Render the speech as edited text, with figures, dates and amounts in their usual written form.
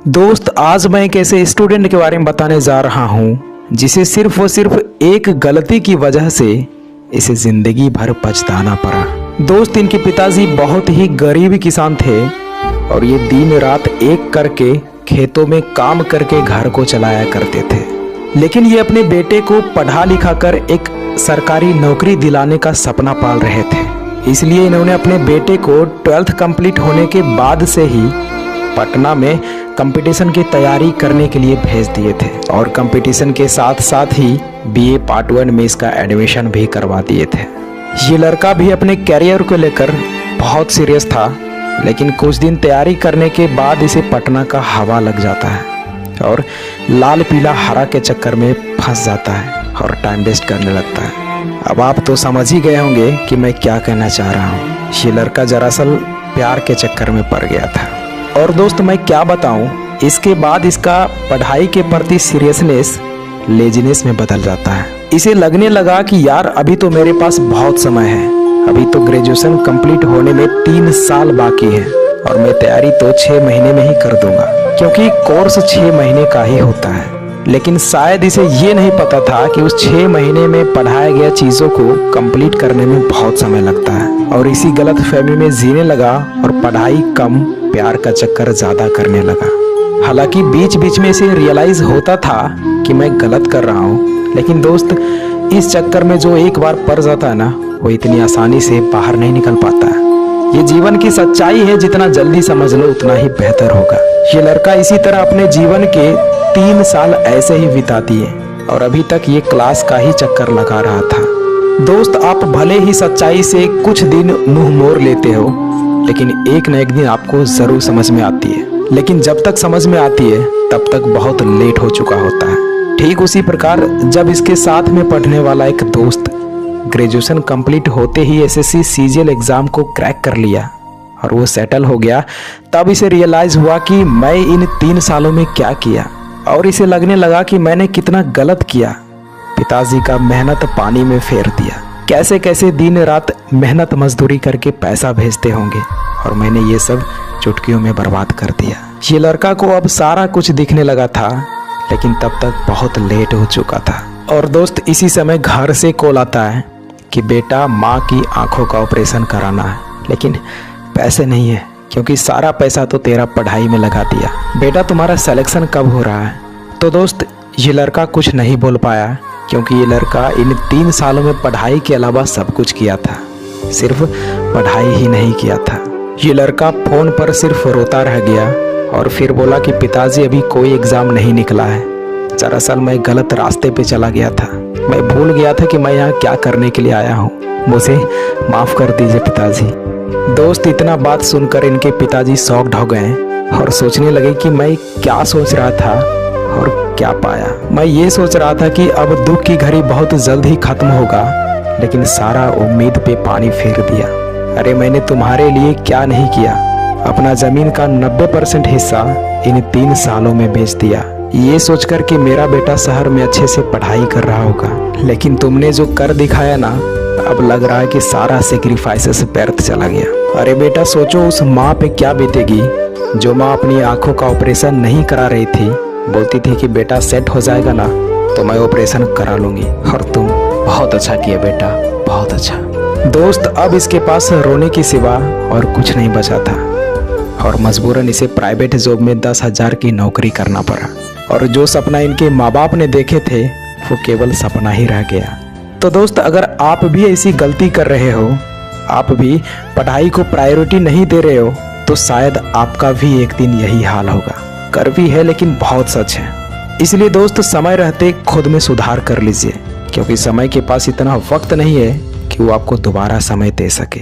दोस्त, आज मैं एक ऐसे स्टूडेंट के बारे में बताने जा रहा हूँ जिसे सिर्फ और सिर्फ एक गलती की वजह से इसे जिंदगी भर पछताना पड़ा। दोस्त, इनके पिताजी बहुत ही गरीब किसान थे और ये दिन रात एक करके खेतों में काम करके घर को चलाया करते थे। लेकिन ये अपने बेटे को पढ़ा लिखा कर एक सरकारी नौकरी दिलाने का सपना पाल रहे थे। इसलिए इन्होंने अपने बेटे को 12th कंप्लीट होने के बाद से ही पटना में कंपटीशन की तैयारी करने के लिए भेज दिए थे और कंपटीशन के साथ साथ ही BA पार्ट 1 में इसका एडमिशन भी करवा दिए थे। ये लड़का भी अपने कैरियर को लेकर बहुत सीरियस था, लेकिन कुछ दिन तैयारी करने के बाद इसे पटना का हवा लग जाता है और लाल पीला हरा के चक्कर में फंस जाता है और टाइम वेस्ट करने लगता है। अब आप तो समझ ही गए होंगे कि मैं क्या कहना चाह रहा हूँ। ये लड़का दरअसल प्यार के चक्कर में पड़ गया था। और दोस्त, मैं क्या बताऊं, इसके बाद इसका पढ़ाई के प्रति सीरियसनेस लेजीनेस में बदल जाता है। इसे लगने लगा कि यार अभी तो मेरे पास बहुत समय है, अभी तो ग्रेजुएशन कंप्लीट होने में 3 साल बाकी है और मैं तैयारी तो 6 महीने में ही कर दूंगा, क्योंकि कोर्स 6 महीने का ही होता है। लेकिन शायद इसे ये नहीं पता था कि उस 6 महीने में पढ़ाया गया चीज़ों को कंप्लीट करने में बहुत समय लगता है और इसी गलत फहमी में जीने लगा और पढ़ाई कम, प्यार का चक्कर ज़्यादा करने लगा। हालांकि बीच बीच में इसे रियलाइज होता था कि मैं गलत कर रहा हूँ, लेकिन दोस्त, इस चक्कर में जो एक बार पड़ जाता है ना, वो इतनी आसानी से बाहर नहीं निकल पाता है। ये जीवन की सच्चाई है, जितना जल्दी समझ लो उतना ही बेहतर होगा। ये लड़का इसी तरह अपने जीवन के 3 साल ऐसे ही बिता दिए और अभी तक ये क्लास का ही चक्कर लगा रहा था। दोस्त, आप भले ही सच्चाई से कुछ दिन मुंह मोड़ लेते हो, लेकिन एक न एक दिन आपको जरूर समझ में आती है। लेकिन जब तक समझ में आती है तब तक बहुत लेट हो चुका होता है। ठीक उसी प्रकार जब इसके साथ में पढ़ने वाला एक दोस्त ग्रेजुएशन कंप्लीट होते ही SSC CGL एग्जाम को क्रैक कर लिया और वो सेटल हो गया, तब इसे रियलाइज हुआ कि मैं इन 3 सालों में क्या किया और इसे लगने लगा कि मैंने कितना गलत किया। पिताजी का मेहनत पानी में फेर दिया, कैसे कैसे दिन रात मेहनत मजदूरी करके पैसा भेजते होंगे और मैंने ये सब चुटकियों में बर्बाद कर दिया। ये लड़का को अब सारा कुछ दिखने लगा था, लेकिन तब तक बहुत लेट हो चुका था। और दोस्त, इसी समय घर से कॉल आता है कि बेटा, माँ की आंखों का ऑपरेशन कराना है, लेकिन पैसे नहीं है क्योंकि सारा पैसा तो तेरा पढ़ाई में लगा दिया। बेटा, तुम्हारा सिलेक्शन कब हो रहा है? तो दोस्त, ये लड़का कुछ नहीं बोल पाया क्योंकि ये लड़का इन 3 सालों में पढ़ाई के अलावा सब कुछ किया था, सिर्फ पढ़ाई ही नहीं किया था। ये लड़का फ़ोन पर सिर्फ रोता रह गया और फिर बोला कि पिताजी, अभी कोई एग्ज़ाम नहीं निकला है। दरअसल मैं गलत रास्ते पे चला गया था, मैं भूल गया था कि मैं यहाँ क्या करने के लिए आया हूँ, मुझे माफ़ कर दीजिए पिताजी। दोस्त, इतना बात सुनकर इनके पिताजी शॉक्ड हो गए और सोचने लगे कि मैं क्या सोच रहा था और क्या पाया। मैं ये सोच रहा था कि अब दुख की घड़ी बहुत जल्द ही खत्म होगा, लेकिन सारा उम्मीद पे पानी फेर दिया। अरे, मैंने तुम्हारे लिए क्या नहीं किया। अपना ज़मीन का 90% हिस्सा इन 3 सालों में बेच दिया, ये सोचकर कि मेरा बेटा शहर में अच्छे से पढ़ाई कर रहा होगा। लेकिन तुमने जो कर दिखाया ना, अब लग रहा है कि सारा सेक्रीफाइसेस व्यर्थ चला गया। अरे बेटा, सोचो उस माँ पे क्या बीतेगी जो माँ अपनी आंखों का ऑपरेशन नहीं करा रही थी, बोलती थी कि बेटा सेट हो जाएगा ना तो मैं ऑपरेशन करा लूँगी, और तुम बहुत अच्छा किया बेटा, बहुत अच्छा। दोस्त, अब इसके पास रोने के सिवा और कुछ नहीं बचा था और मजबूरन इसे प्राइवेट जॉब में 10,000 की नौकरी करना पड़ा और जो सपना इनके माँ बाप ने देखे थे वो केवल सपना ही रह गया। तो दोस्त, अगर आप भी ऐसी गलती कर रहे हो, आप भी पढ़ाई को प्रायोरिटी नहीं दे रहे हो, तो शायद आपका भी एक दिन यही हाल होगा। कड़वी है लेकिन बहुत सच है। इसलिए दोस्त, समय रहते खुद में सुधार कर लीजिए, क्योंकि समय के पास इतना वक्त नहीं है कि वो आपको दोबारा समय दे सके।